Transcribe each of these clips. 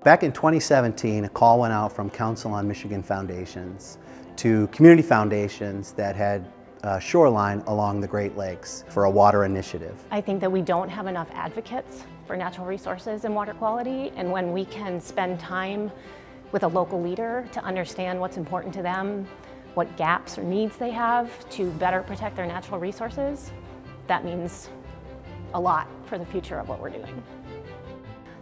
Back in 2017, a call went out from Council on Michigan Foundations to community foundations that had shoreline along the Great Lakes for a water initiative. I think that we don't have enough advocates for natural resources and water quality, and when we can spend time with a local leader to understand what's important to them, what gaps or needs they have to better protect their natural resources, that means a lot for the future of what we're doing.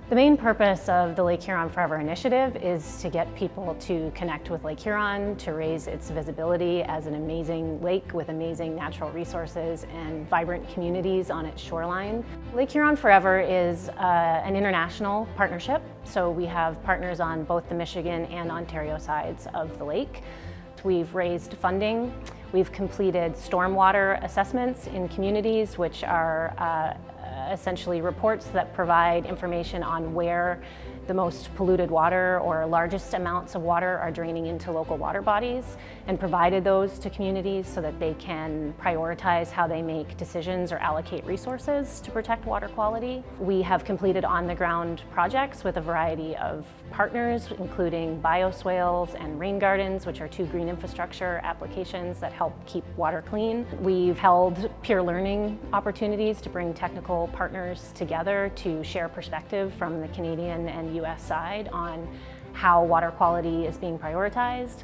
The main purpose of the Lake Huron Forever initiative is to get people to connect with Lake Huron, to raise its visibility as an amazing lake with amazing natural resources and vibrant communities on its shoreline. Lake Huron Forever is an international partnership, so we have partners on both the Michigan and Ontario sides of the lake. We've raised funding. We've completed stormwater assessments in communities, which are essentially reports that provide information on where the most polluted water or largest amounts of water are draining into local water bodies, and provided those to communities so that they can prioritize how they make decisions or allocate resources to protect water quality. We have completed on-the-ground projects with a variety of partners, including bioswales and rain gardens, which are two green infrastructure applications that help keep water clean. We've held peer learning opportunities to bring technical partners together to share perspective from the Canadian and US side on how water quality is being prioritized.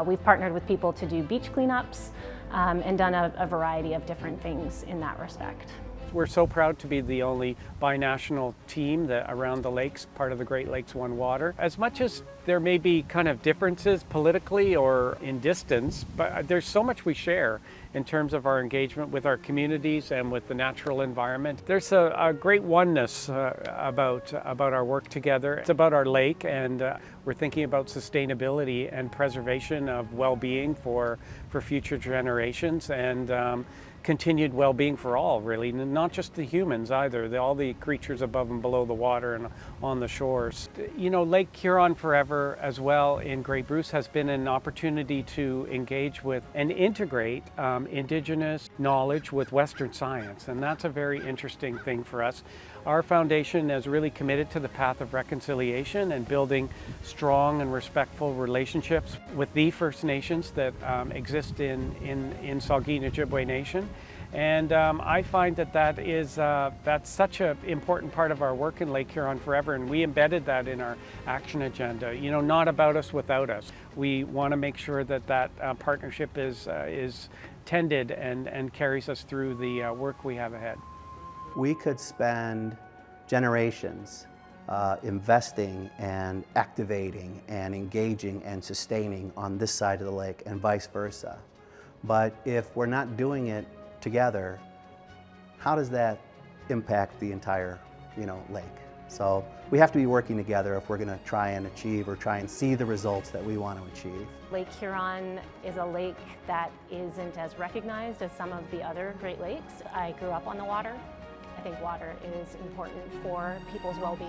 We've partnered with people to do beach cleanups and done a variety of different things in that respect. We're so proud to be the only binational team that around the lakes, part of the Great Lakes One Water. As much as there may be kind of differences politically or in distance, but there's so much we share in terms of our engagement with our communities and with the natural environment. There's a great oneness about our work together. It's about our lake, and we're thinking about sustainability and preservation of well-being for future generations, and continued well-being for all, really, not just the humans either, all the creatures above and below the water and on the shores. You know, Lake Huron Forever as well in Grey Bruce has been an opportunity to engage with and integrate Indigenous knowledge with Western science, and that's a very interesting thing for us. Our foundation is really committed to the path of reconciliation and building strong and respectful relationships with the First Nations that exist in Saugeen Ojibwe Nation. And I find that's such an important part of our work in Lake Huron Forever, and we embedded that in our action agenda. You know, not about us without us. We want to make sure that partnership is tended and carries us through the work we have ahead. We could spend generations investing and activating and engaging and sustaining on this side of the lake and vice versa. But if we're not doing it together, how does that impact the entire, lake? So we have to be working together if we're going to try and achieve or try and see the results that we want to achieve. Lake Huron is a lake that isn't as recognized as some of the other Great Lakes. I grew up on the water. I think water is important for people's well-being.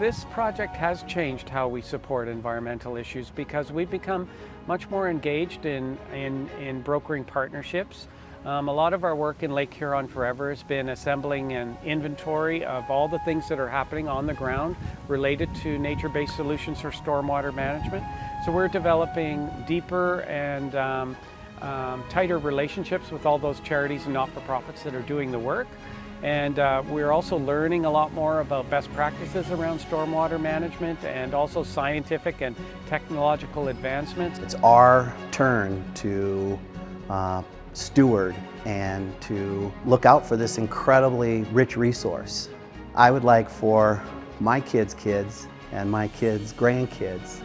This project has changed how we support environmental issues because we've become much more engaged in brokering partnerships. A lot of our work in Lake Huron Forever has been assembling an inventory of all the things that are happening on the ground related to nature-based solutions for stormwater management. So we're developing deeper and tighter relationships with all those charities and not-for-profits that are doing the work. And we're also learning a lot more about best practices around stormwater management and also scientific and technological advancements. It's our turn to steward and to look out for this incredibly rich resource. I would like for my kids' kids and my kids' grandkids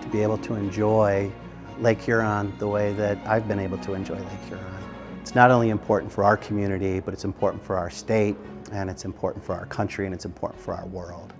to be able to enjoy Lake Huron the way that I've been able to enjoy Lake Huron. It's not only important for our community, but it's important for our state, and it's important for our country, and it's important for our world.